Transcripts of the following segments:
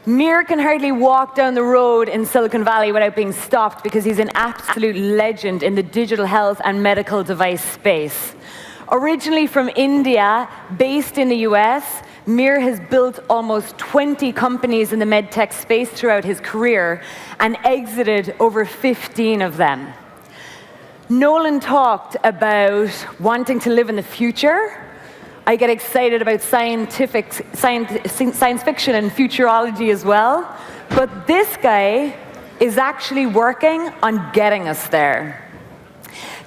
Mir can hardly walk down the road in Silicon Valley without being stopped because he's an absolute legend in the digital health and medical device space. Originally from India, based in the US, Mir has built almost 20 companies in the medtech space throughout his career and exited over 15 of them. Nolan talked about wanting to live in the future. I get excited about science fiction and futurology as well. But this guy is actually working on getting us there.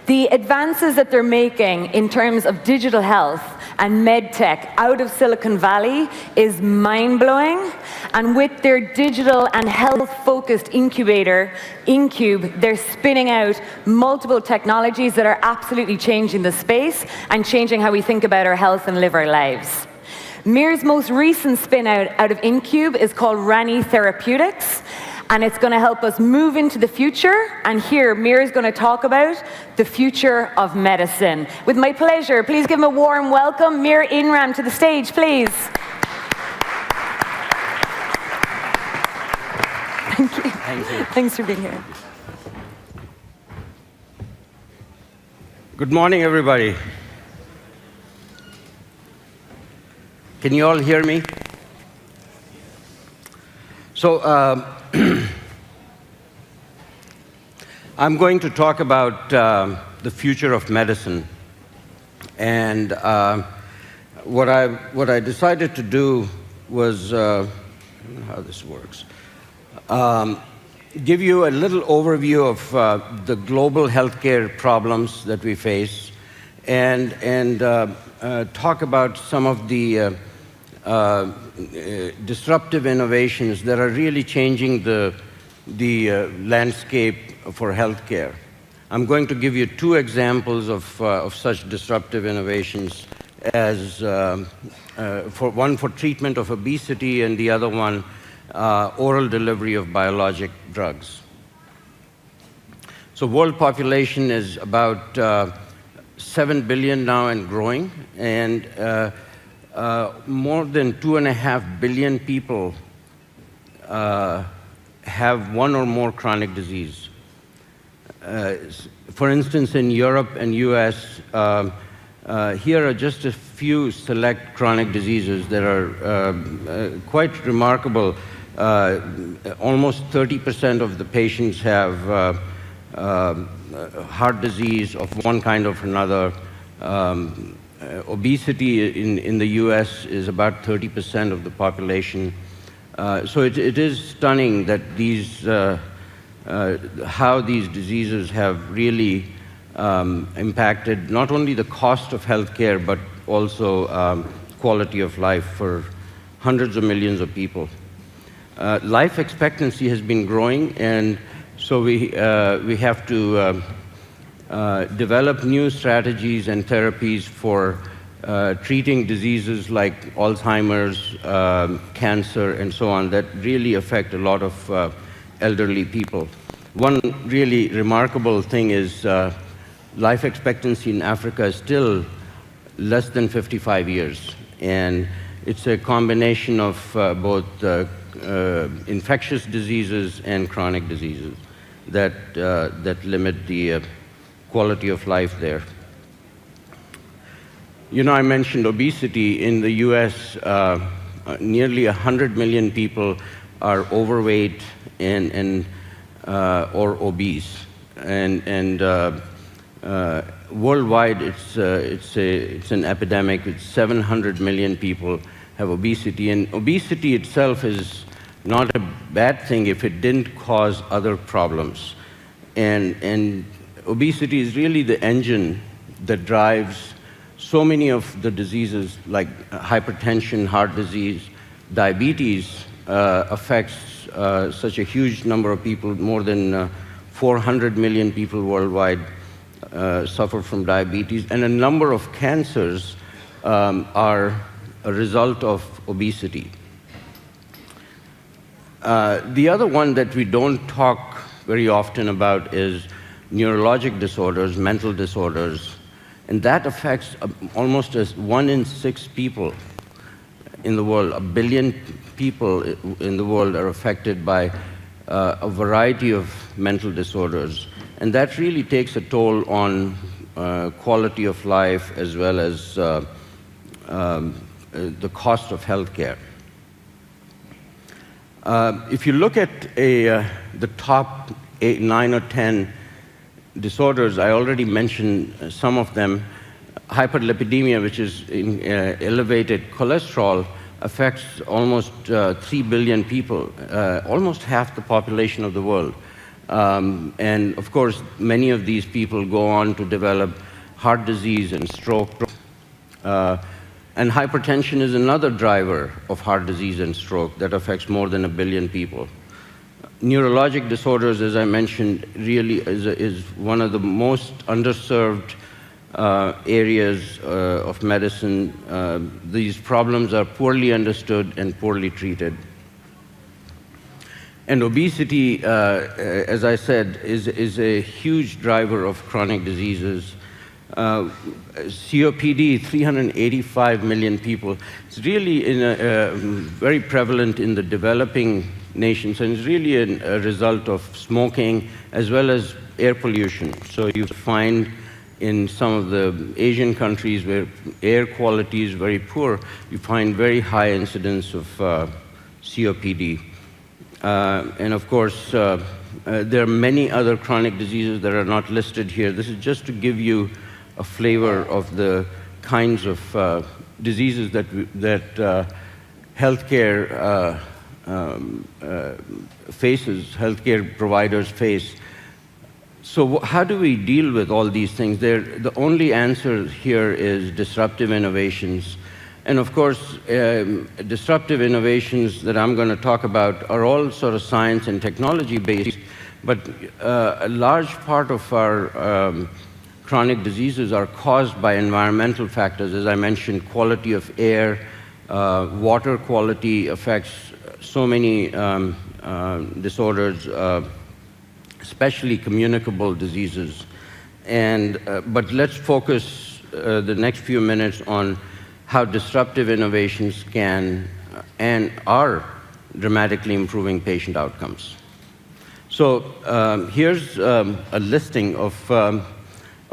The advances that they're making in terms of digital health and medtech out of Silicon Valley is mind-blowing. And with their digital and health-focused incubator, Incube, they're spinning out multiple technologies that are absolutely changing the space and changing how we think about our health and live our lives. Mir's most recent spin out of Incube is called Rani Therapeutics, and it's going to help us move into the future. And here, Mir is going to talk about the future of medicine. With my pleasure, please give him a warm welcome, Mir Inram, to the stage, please. Thank you. Thank you. Thanks for being here. Good morning, everybody. Can you all hear me? So, I'm going to talk about the future of medicine. And what I decided to do was, I don't know how this works, give you a little overview of the global healthcare problems that we face, and talk about some of the disruptive innovations that are really changing the landscape for healthcare. I'm going to give you two examples of such disruptive innovations, as one for treatment of obesity and the other one oral delivery of biologic drugs. So world population is about 7 billion now and growing, and more than 2.5 billion people have one or more chronic disease. For instance, in Europe and US, here are just a few select chronic diseases that are quite remarkable. Almost 30% of the patients have heart disease of one kind or another. Obesity in the US is about 30% of the population. So it is stunning that how these diseases have really impacted not only the cost of healthcare, but also quality of life for hundreds of millions of people. Life expectancy has been growing, and so we have to develop new strategies and therapies for treating diseases like Alzheimer's, cancer, and so on that really affect a lot of elderly people. One really remarkable thing is life expectancy in Africa is still less than 55 years, and it's a combination of both infectious diseases and chronic diseases that limit the quality of life there. You know, I mentioned obesity. In the US, nearly 100 million people are overweight or obese, and worldwide it's an epidemic. It's 700 million people have obesity, and obesity itself is not a bad thing if it didn't cause other problems. And obesity is really the engine that drives so many of the diseases like hypertension, heart disease, diabetes affects such a huge number of people. More than 400 million people worldwide suffer from diabetes, and a number of cancers are a result of obesity. The other one that we don't talk very often about is neurologic disorders, mental disorders, and that affects almost as 1 in 6 people. in the world, 1 billion people in the world are affected by a variety of mental disorders. And that really takes a toll on quality of life as well as the cost of healthcare. If you look at the top 8, 9, or 10 disorders, I already mentioned some of them. Hyperlipidemia, which is elevated cholesterol, affects almost 3 billion people, almost half the population of the world. And of course, many of these people go on to develop heart disease and stroke. And hypertension is another driver of heart disease and stroke that affects more than 1 billion people. Neurologic disorders, as I mentioned, really is one of the most underserved areas of medicine. These problems are poorly understood and poorly treated. And obesity, as I said, is a huge driver of chronic diseases. COPD, 385 million people. It's really very prevalent in the developing nations, and it's really a result of smoking as well as air pollution. So you find in some of the Asian countries where air quality is very poor, you find very high incidence of COPD. And of course, there are many other chronic diseases that are not listed here. This is just to give you a flavor of the kinds of diseases that healthcare healthcare providers face. So how do we deal with all these things? The only answer here is disruptive innovations. And of course, disruptive innovations that I'm going to talk about are all sort of science and technology based, but a large part of our chronic diseases are caused by environmental factors. As I mentioned, quality of air, water quality affects so many disorders, especially communicable diseases. But let's focus the next few minutes on how disruptive innovations can and are dramatically improving patient outcomes. So here's a listing of a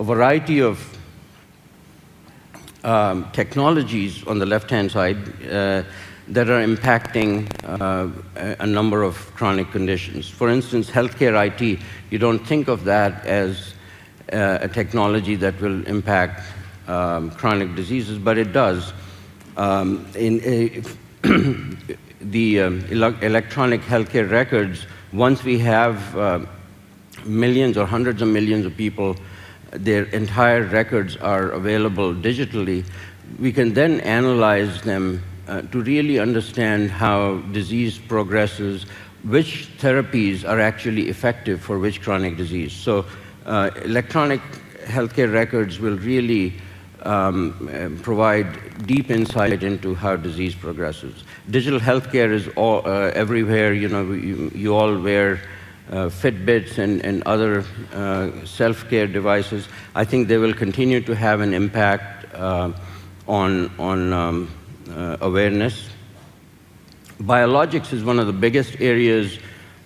variety of technologies on the left-hand side that are impacting a number of chronic conditions. For instance, healthcare IT, you don't think of that as a technology that will impact chronic diseases, but it does. The electronic healthcare records, once we have millions or hundreds of millions of people, their entire records are available digitally, we can then analyze them to really understand how disease progresses, which therapies are actually effective for which chronic disease. So electronic healthcare records will really provide deep insight into how disease progresses. Digital healthcare is everywhere. You know, you all wear Fitbits and other self-care devices. I think they will continue to have an impact on awareness. Biologics is one of the biggest areas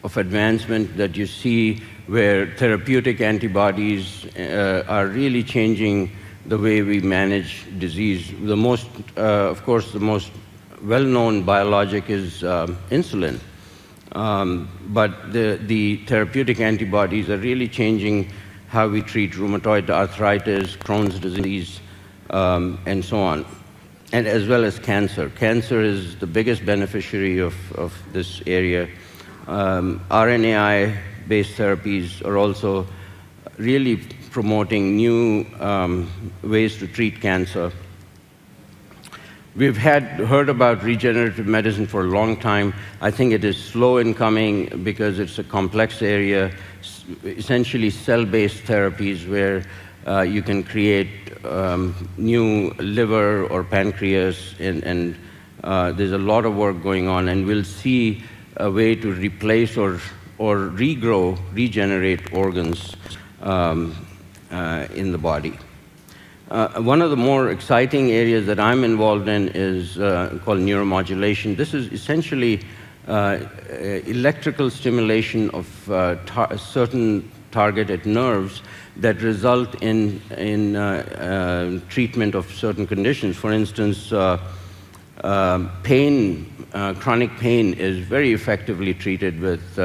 of advancement that you see, where therapeutic antibodies are really changing the way we manage disease. The most, of course, the most well-known biologic is insulin. But the therapeutic antibodies are really changing how we treat rheumatoid arthritis, Crohn's disease, and so on, and as well as cancer. Cancer is the biggest beneficiary of this area. RNAi-based therapies are also really promoting new ways to treat cancer. We've heard about regenerative medicine for a long time. I think it is slow in coming because it's a complex area, essentially cell-based therapies where you can create new liver or pancreas, and there's a lot of work going on, and we'll see a way to replace or regenerate organs in the body. one of the more exciting areas that I'm involved in is called neuromodulation. This is essentially electrical stimulation of certain targeted nerves that result in treatment of certain conditions. For instance, chronic pain is very effectively treated with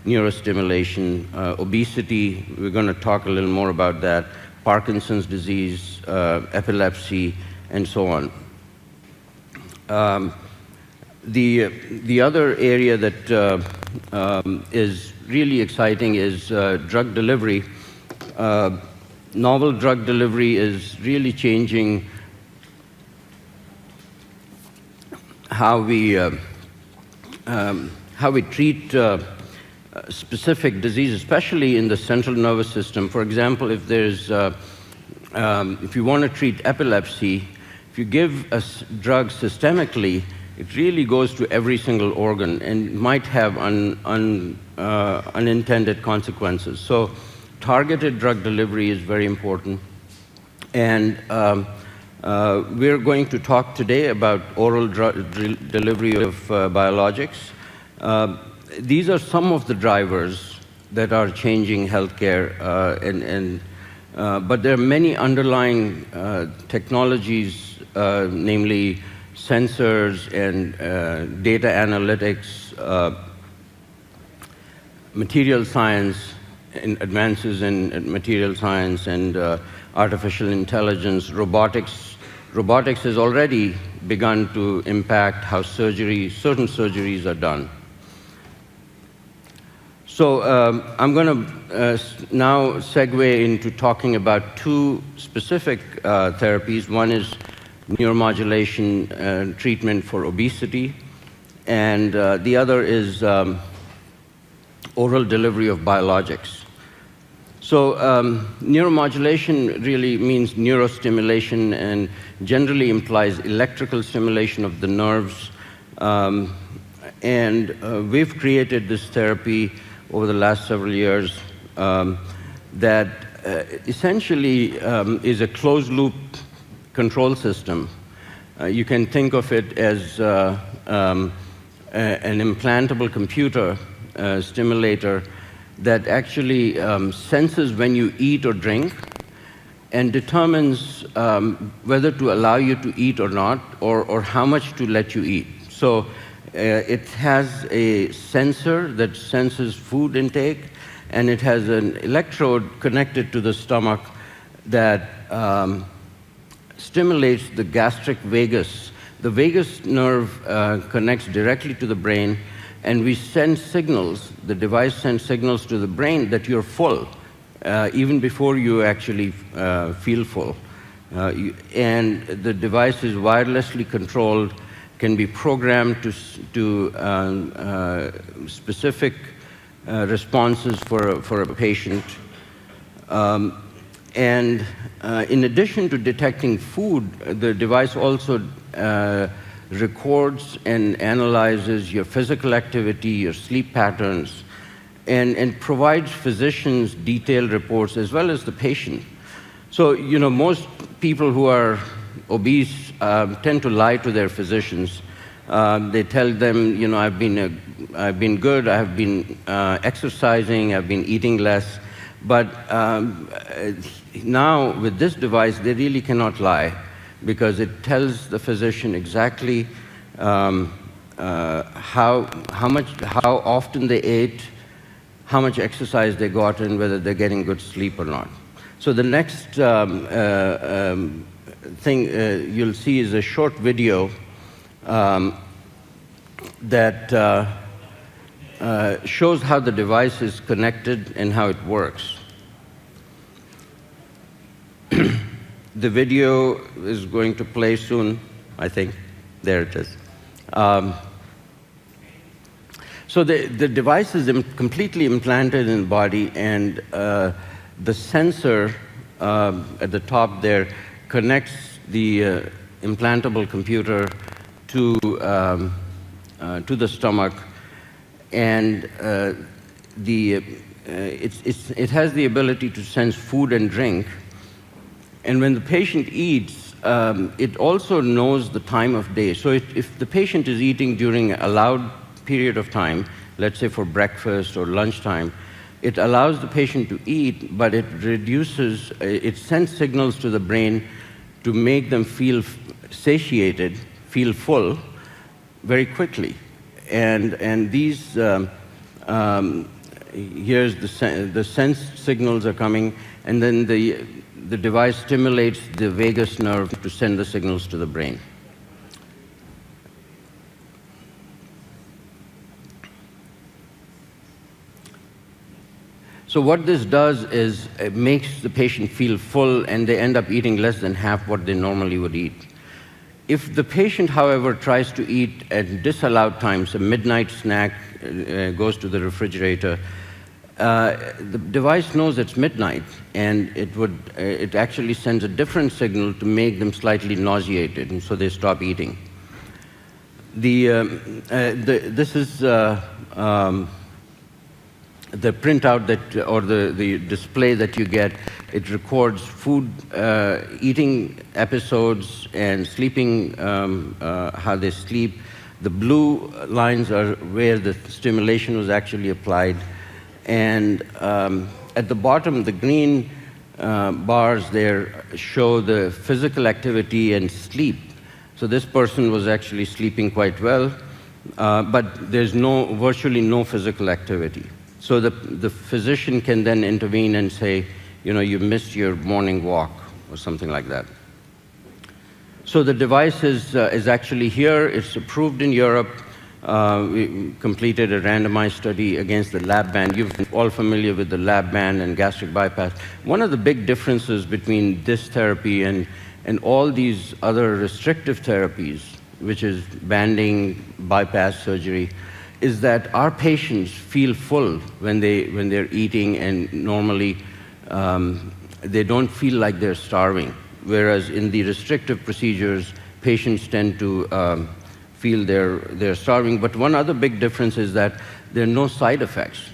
neurostimulation. Obesity, we're going to talk a little more about that. Parkinson's disease, epilepsy, and so on. The other area that is really exciting is drug delivery. Novel drug delivery is really changing how we treat specific diseases, especially in the central nervous system. For example, if you want to treat epilepsy, if you give a drug systemically, it really goes to every single organ and might have unintended consequences. So targeted drug delivery is very important. And we're going to talk today about oral delivery of biologics. These are some of the drivers that are changing healthcare, but there are many underlying technologies, namely sensors and data analytics, material science, advances in material science and artificial intelligence, robotics. Robotics has already begun to impact how certain surgeries are done. So I'm going to now segue into talking about two specific therapies. One is neuromodulation treatment for obesity, and the other is oral delivery of biologics. So neuromodulation really means neurostimulation and generally implies electrical stimulation of the nerves. And we've created this therapy over the last several years that essentially is a closed-loop control system. You can think of it as an implantable computer stimulator that actually senses when you eat or drink and determines whether to allow you to eat or not, or how much to let you eat. So it has a sensor that senses food intake, and it has an electrode connected to the stomach that stimulates the gastric vagus. The vagus nerve connects directly to the brain, and we send signals, the device sends signals to the brain that you're full, even before you actually feel full. And the device is wirelessly controlled, can be programmed to specific responses for a patient. And in addition to detecting food, the device also records and analyzes your physical activity, your sleep patterns, and provides physicians detailed reports as well as the patient. So, you know, most people who are obese tend to lie to their physicians. They tell them, you know, I've been good, I've been exercising, I've been eating less. But now with this device, they really cannot lie, because it tells the physician exactly how often they ate, how much exercise they got, and whether they're getting good sleep or not. So the next thing you'll see is a short video that shows how the device is connected and how it works. The video is going to play soon, I think. There it is. So the device is completely implanted in the body, and the sensor at the top there connects the implantable computer to the stomach, and it has the ability to sense food and drink, And when the patient eats, it also knows the time of day. So if the patient is eating during a allowed period of time, let's say for breakfast or lunchtime, it allows the patient to eat, but it reduces, it sends signals to the brain to make them feel satiated, feel full, very quickly. And these, here's the sense signals are coming, and then the device stimulates the vagus nerve to send the signals to the brain. So what this does is it makes the patient feel full, and they end up eating less than half what they normally would eat. If the patient, however, tries to eat at disallowed times, a midnight snack goes to the refrigerator, the device knows it's midnight, and it actually sends a different signal to make them slightly nauseated, and so they stop eating. This is the printout or the display that you get. It records food, eating episodes, and sleeping, how they sleep. The blue lines are where the stimulation was actually applied. And at the bottom, the green bars there show the physical activity and sleep. So this person was actually sleeping quite well, but there's virtually no physical activity. So the physician can then intervene and say, you missed your morning walk, or something like that. So the device is actually here. It's approved in Europe. We completed a randomized study against the lab band. You're all familiar with the lab band and gastric bypass. One of the big differences between this therapy and all these other restrictive therapies, which is banding, bypass surgery, is that our patients feel full when they're eating, and normally they don't feel like they're starving. Whereas in the restrictive procedures, patients tend to feel they're starving. But one other big difference is that there are no side effects.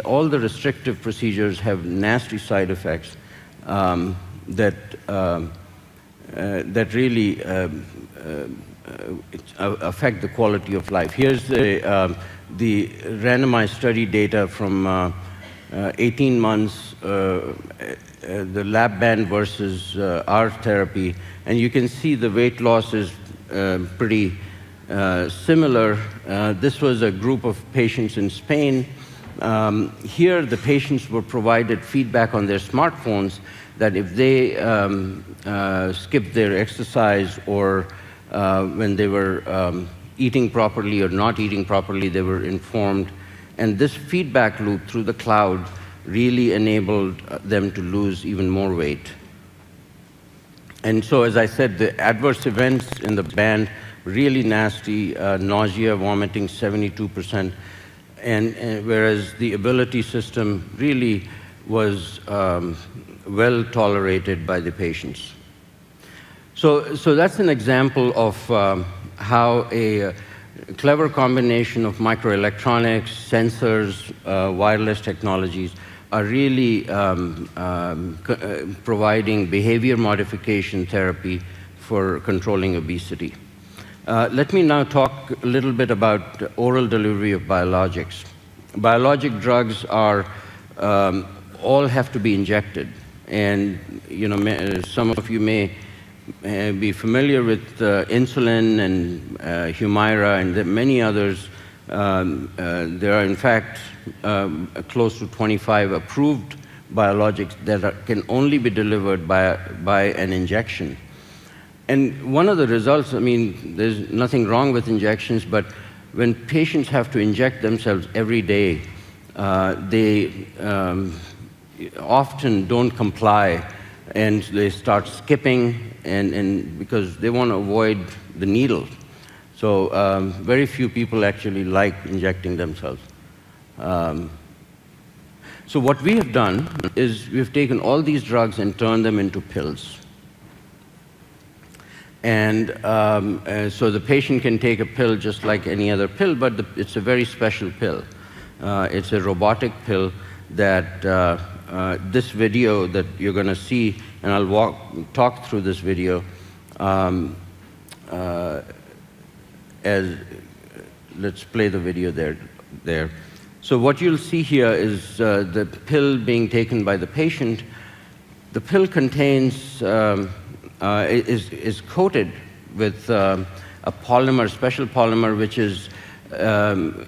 All the restrictive procedures have nasty side effects that really affect the quality of life. Here's the randomized study data from 18 months, the lab band versus our therapy, and you can see the weight loss is pretty similar. This was a group of patients in Spain. Here, the patients were provided feedback on their smartphones that if they skipped their exercise, or when they were eating properly or not eating properly, they were informed. And this feedback loop through the cloud really enabled them to lose even more weight. And so, as I said, the adverse events in the band, really nasty, nausea, vomiting, 72%, and whereas the ability system really was well tolerated by the patients. So that's an example of how a clever combination of microelectronics, sensors, wireless technologies are really providing behavior modification therapy for controlling obesity. Let me now talk a little bit about oral delivery of biologics. Biologic drugs are all have to be injected, and some of you may be familiar with insulin and Humira and many others. There are, in fact, close to 25 approved biologics that can only be delivered by an injection. And one of the results, there's nothing wrong with injections, but when patients have to inject themselves every day, they often don't comply, and they start skipping, and because they want to avoid the needle. So very few people actually like injecting themselves. So what we have done is we've taken all these drugs and turned them into pills. And so the patient can take a pill just like any other pill, but it's a very special pill. It's a robotic pill that this video that you're going to see and I'll talk through this video let's play the video there. So what you'll see here is the pill being taken by the patient. The pill contains, is coated with a polymer, special polymer, which is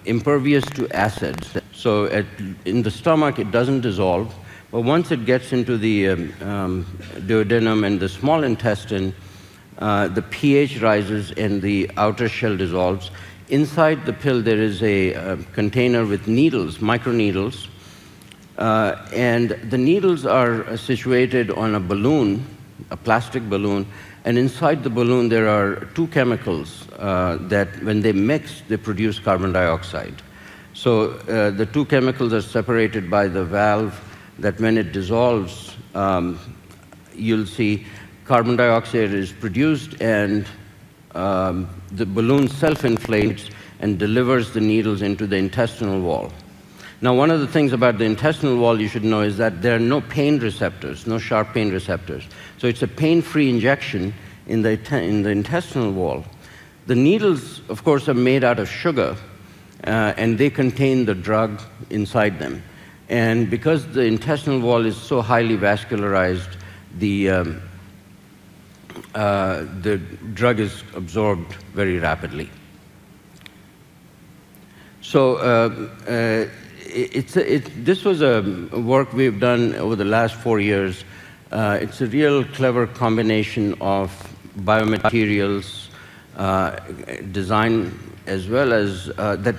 impervious to acids. So in the stomach, it doesn't dissolve, but once it gets into the duodenum and the small intestine, the pH rises and the outer shell dissolves. Inside the pill, there is a container with needles, microneedles, and the needles are situated on a balloon, a plastic balloon, and inside the balloon there are two chemicals that, when they mix, they produce carbon dioxide. So the two chemicals are separated by the valve that when it dissolves, you'll see carbon dioxide is produced, and the balloon self-inflates and delivers the needles into the intestinal wall. Now, one of the things about the intestinal wall you should know is that there are no pain receptors, no sharp pain receptors. So it's a pain-free injection in the intestinal wall. The needles, of course, are made out of sugar, and they contain the drug inside them. And because the intestinal wall is so highly vascularized, the drug is absorbed very rapidly. So this was a work we've done over the last 4 years. It's a real clever combination of biomaterials, design, as well as that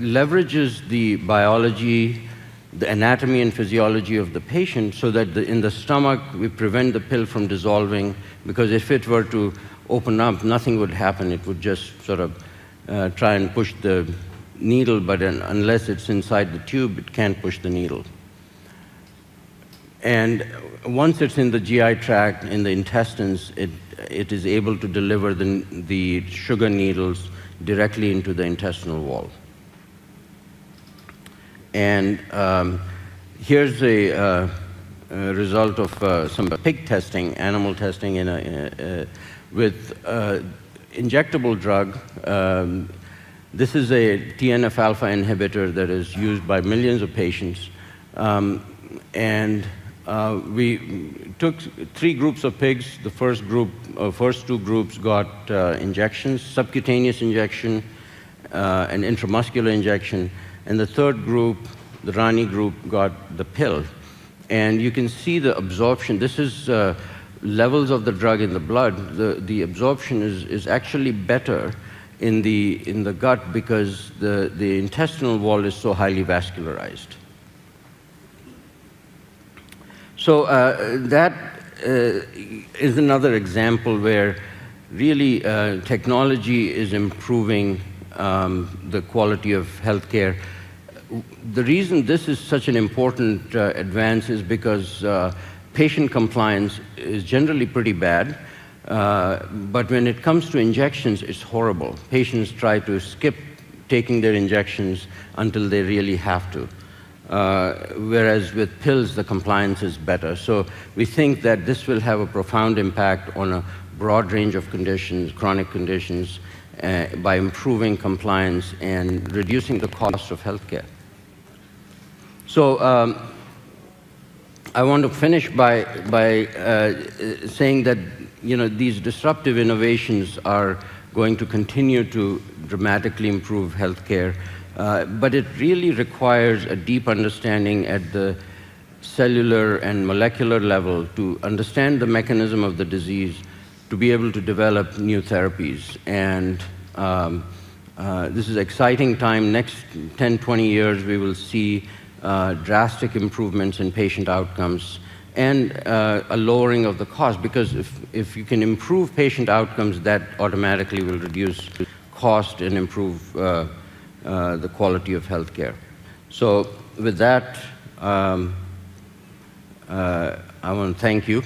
leverages the biology, the anatomy and physiology of the patient, so that in the stomach we prevent the pill from dissolving, because if it were to open up, nothing would happen. It would just sort of try and push the needle, but unless it's inside the tube, it can't push the needle. And once it's in the GI tract, in the intestines, it is able to deliver the sugar needles directly into the intestinal wall. And here's a result of some pig testing, animal testing with injectable drug. This is a TNF-alpha inhibitor that is used by millions of patients. We took 3 groups of pigs. The first 2 groups got injections, subcutaneous injection, and intramuscular injection. And the third group, the Rani group, got the pill. And you can see the absorption. This is levels of the drug in the blood. The absorption is actually better in the gut, because the intestinal wall is so highly vascularized. So that is another example where really technology is improving the quality of healthcare. The reason this is such an important advance is because patient compliance is generally pretty bad. But when it comes to injections, it's horrible. Patients try to skip taking their injections until they really have to. Whereas with pills, the compliance is better. So we think that this will have a profound impact on a broad range of conditions, chronic conditions, by improving compliance and reducing the cost of healthcare. So I want to finish by saying that these disruptive innovations are going to continue to dramatically improve healthcare, but it really requires a deep understanding at the cellular and molecular level to understand the mechanism of the disease, to be able to develop new therapies. And this is an exciting time. Next 10, 20 years, we will see drastic improvements in patient outcomes and a lowering of the cost, because if you can improve patient outcomes, that automatically will reduce cost and improve the quality of healthcare. So with that, I want to thank you.